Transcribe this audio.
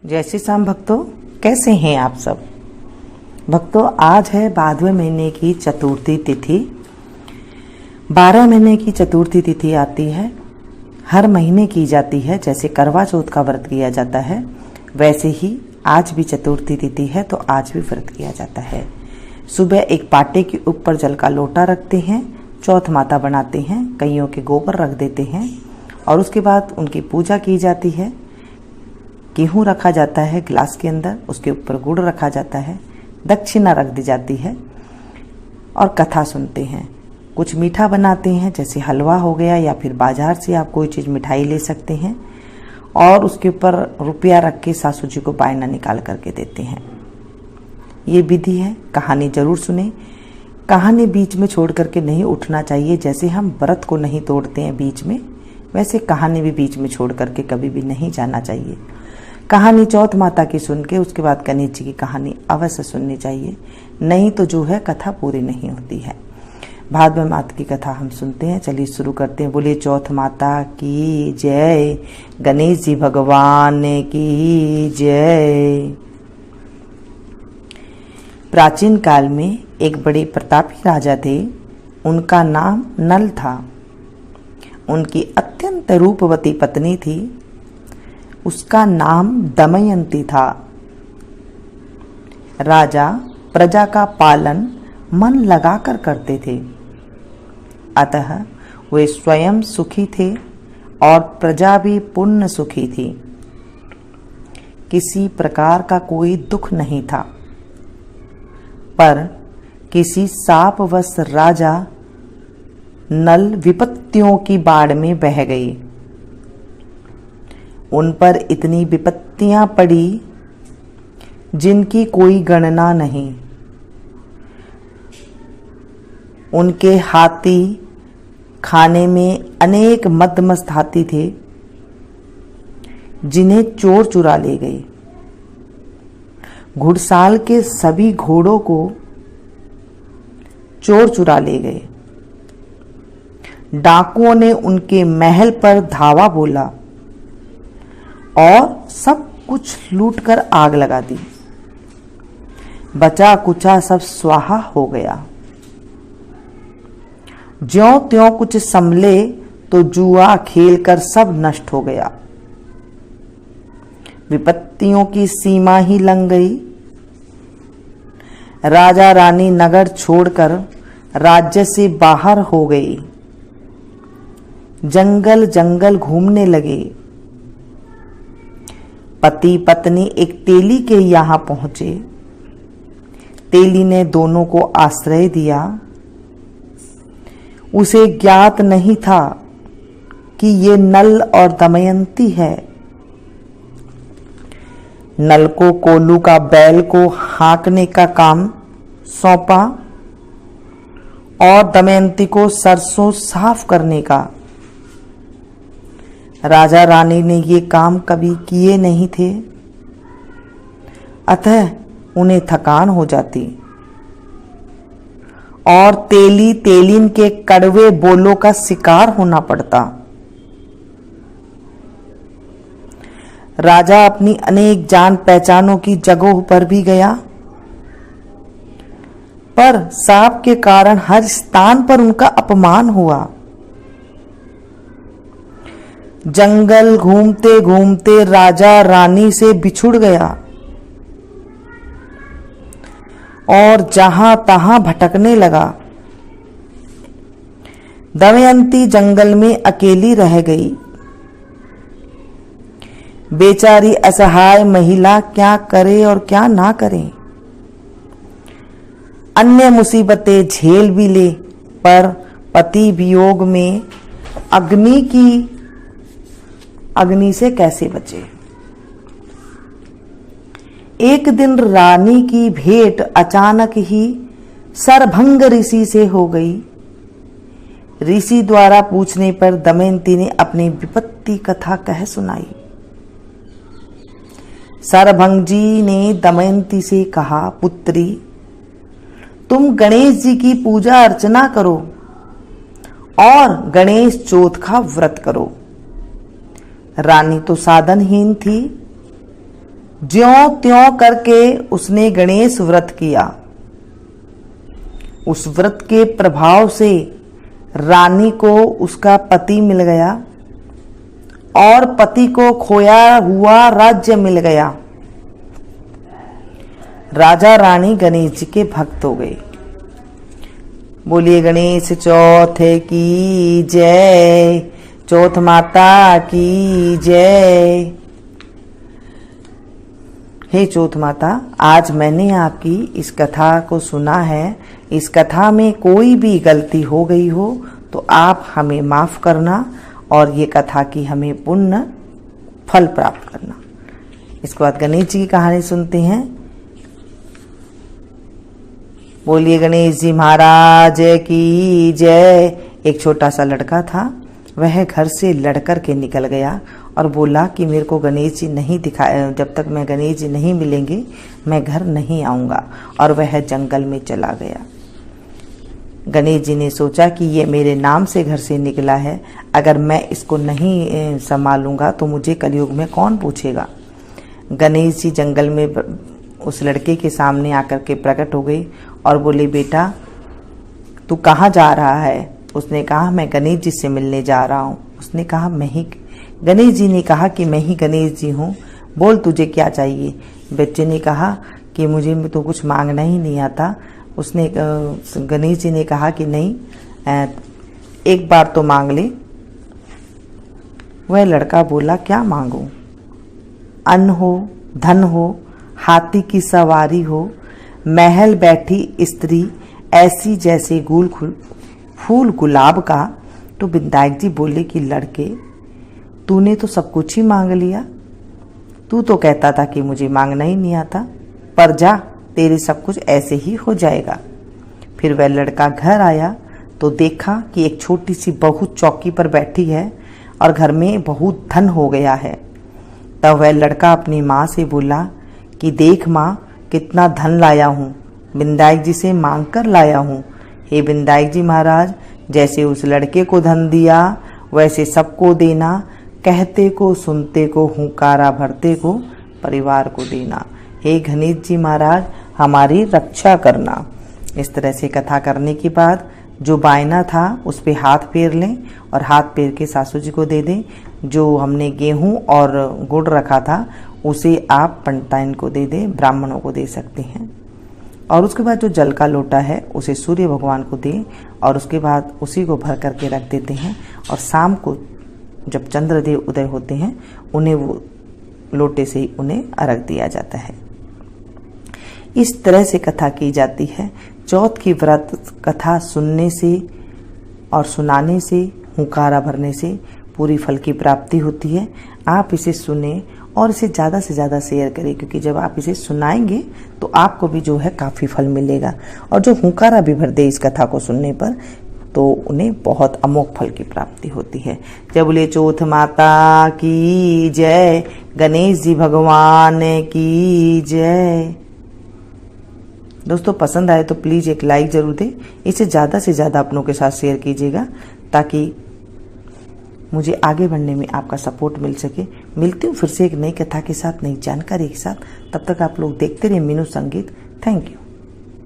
जय श्री श्याम भक्तों, कैसे हैं आप सब भक्तों। आज है भादवे महीने की चतुर्थी तिथि। 12 महीने की चतुर्थी तिथि आती है, हर महीने की जाती है। जैसे करवा चौथ का व्रत किया जाता है वैसे ही आज भी चतुर्थी तिथि है तो आज भी व्रत किया जाता है। सुबह एक पाटे के ऊपर जल का लोटा रखते हैं, चौथ माता बनाते हैं, कईयों के गोबर रख देते हैं और उसके बाद उनकी पूजा की जाती है। गेहूँ रखा जाता है गिलास के अंदर, उसके ऊपर गुड़ रखा जाता है, दक्षिणा रख दी जाती है और कथा सुनते हैं। कुछ मीठा बनाते हैं जैसे हलवा हो गया या फिर बाजार से आप कोई चीज़ मिठाई ले सकते हैं और उसके ऊपर रुपया रख के सासू जी को बायना निकाल करके देते हैं। ये विधि है। कहानी जरूर सुने। कहानी बीच में छोड़ करके नहीं उठना चाहिए। जैसे हम व्रत को नहीं तोड़ते हैं बीच में, वैसे कहानी भी बीच में छोड़ करके कभी भी नहीं जाना चाहिए। कहानी चौथ माता की सुन के उसके बाद गणेश जी की कहानी अवश्य सुननी चाहिए, नहीं तो जो है कथा पूरी नहीं होती है। भादवे माता की कथा हम सुनते हैं। चलिए शुरू करते हैं। बोलिए चौथ माता की जय, गणेश जी भगवान की जय। प्राचीन काल में एक बड़े प्रतापी राजा थे। उनका नाम नल था। उनकी अत्यंत रूपवती पत्नी थी, उसका नाम दमयंती था। राजा प्रजा का पालन मन लगाकर करते थे, अतः वे स्वयं सुखी थे और प्रजा भी पूर्ण सुखी थी। किसी प्रकार का कोई दुख नहीं था। पर किसी शापवश राजा नल विपत्तियों की बाढ़ में बह गई। उन पर इतनी विपत्तियां पड़ी जिनकी कोई गणना नहीं। उनके हाथी खाने में अनेक मदमस्त हाथी थे जिन्हें चोर चुरा ले गए। घुड़साल के सभी घोड़ों को चोर चुरा ले गए। डाकुओं ने उनके महल पर धावा बोला और सब कुछ लूटकर आग लगा दी। बचा कुचा सब स्वाहा हो गया। ज्यों त्यों कुछ संभले तो जुआ खेलकर सब नष्ट हो गया। विपत्तियों की सीमा ही लंघ गई। राजा रानी नगर छोड़कर राज्य से बाहर हो गई। जंगल जंगल घूमने लगे। पति पत्नी एक तेली के यहां पहुंचे। तेली ने दोनों को आश्रय दिया। उसे ज्ञात नहीं था कि ये नल और दमयंती है। नल को कोल्लू का बैल को हाँकने का काम सौंपा और दमयंती को सरसों साफ करने का। राजा रानी ने ये काम कभी किए नहीं थे, अतः उन्हें थकान हो जाती और तेली तेलिन के कड़वे बोलों का शिकार होना पड़ता। राजा अपनी अनेक जान पहचानों की जगहों पर भी गया, पर साप के कारण हर स्थान पर उनका अपमान हुआ। जंगल घूमते घूमते राजा रानी से बिछुड़ गया और जहां तहां भटकने लगा। दमयंती जंगल में अकेली रह गई। बेचारी असहाय महिला क्या करे और क्या ना करे। अन्य मुसीबतें झेल भी ले, पर पति वियोग में अग्नि से कैसे बचे। एक दिन रानी की भेंट अचानक ही सरभंग ऋषि से हो गई। ऋषि द्वारा पूछने पर दमयंती ने अपनी विपत्ति कथा कह सुनाई। सरभंग जी ने दमयंती से कहा, पुत्री तुम गणेश जी की पूजा अर्चना करो और गणेश चौथ का व्रत करो। रानी तो साधनहीन थी, ज्यों त्यों करके उसने गणेश व्रत किया। उस व्रत के प्रभाव से रानी को उसका पति मिल गया और पति को खोया हुआ राज्य मिल गया। राजा रानी गणेश जी के भक्त हो गए। बोलिए गणेश चौथ की जय, चौथ माता की जय। हे चौथ माता, आज मैंने आपकी इस कथा को सुना है। इस कथा में कोई भी गलती हो गई हो तो आप हमें माफ करना और ये कथा की हमें पुण्य फल प्राप्त करना। इसके बाद गणेश जी की कहानी सुनते हैं। बोलिए गणेश जी महाराज की जय। एक छोटा सा लड़का था। वह घर से लड़कर के निकल गया और बोला कि मेरे को गणेश जी नहीं दिखाए, जब तक मैं गणेश जी नहीं मिलेंगे मैं घर नहीं आऊँगा। और वह जंगल में चला गया। गणेश जी ने सोचा कि ये मेरे नाम से घर से निकला है, अगर मैं इसको नहीं संभालूंगा तो मुझे कलयुग में कौन पूछेगा। गणेश जी जंगल में उस लड़के के सामने आकर के प्रकट हो गए और बोले, बेटा तू कहाँ जा रहा है? उसने कहा, मैं गणेश जी से मिलने जा रहा हूँ। उसने कहा, मैं ही। गणेश जी ने कहा कि मैं ही गणेश जी हूँ, बोल तुझे क्या चाहिए। बच्चे ने कहा कि मुझे तो कुछ मांगना ही नहीं आता। उसने गणेश जी ने कहा कि नहीं, एक बार तो मांग ले। वह लड़का बोला, क्या मांगूं? अन्न हो, धन हो, हाथी की सवारी हो, महल बैठी स्त्री ऐसी जैसे फूल गुलाब का। तो विधायक जी बोले कि लड़के, तूने तो सब कुछ ही मांग लिया। तू तो कहता था कि मुझे मांगना ही नहीं आता, पर जा, तेरे सब कुछ ऐसे ही हो जाएगा। फिर वह लड़का घर आया तो देखा कि एक छोटी सी बहू चौकी पर बैठी है और घर में बहुत धन हो गया है। तब वह लड़का अपनी माँ से बोला कि देख माँ, कितना धन लाया हूँ, विधायक जी से मांग कर लाया हूँ। हे विधायक जी महाराज, जैसे उस लड़के को धन दिया वैसे सबको देना, कहते को सुनते को हुंकारा भरते को परिवार को देना। हे गणेश जी महाराज, हमारी रक्षा करना। इस तरह से कथा करने के बाद जो बायना था उस पे हाथ फेर लें और हाथ फेर के सासू जी को दे दें। जो हमने गेहूं और गुड़ रखा था उसे आप पंडिताइन को दे दें, ब्राह्मणों को दे सकते हैं। और उसके बाद जो जल का लोटा है उसे सूर्य भगवान को दें और उसके बाद उसी को भर करके रख देते हैं। और शाम को जब चंद्रदेव उदय होते हैं उन्हें वो लोटे से ही उन्हें अर्घ दिया जाता है। इस तरह से कथा की जाती है। चौथ की व्रत कथा सुनने से और सुनाने से, हुंकारा भरने से पूरी फल की प्राप्ति होती है। आप इसे सुने और इसे ज़्यादा से ज़्यादा शेयर करें, क्योंकि जब आप इसे सुनाएंगे तो आपको भी जो है काफ़ी फल मिलेगा। और जो हुंकारा भी भर दे इस कथा को सुनने पर तो उन्हें बहुत अमोघ फल की प्राप्ति होती है। जय बोले चौथ माता की जय, गणेश जी भगवान की जय। दोस्तों पसंद आए तो प्लीज़ एक लाइक जरूर दें। इसे ज़्यादा से ज़्यादा अपनों के साथ शेयर कीजिएगा ताकि मुझे आगे बढ़ने में आपका सपोर्ट मिल सके। मिलती हूँ फिर से एक नई कथा के साथ, नई जानकारी के साथ। तब तक आप लोग देखते रहिए मीनू संगीत। Thank you.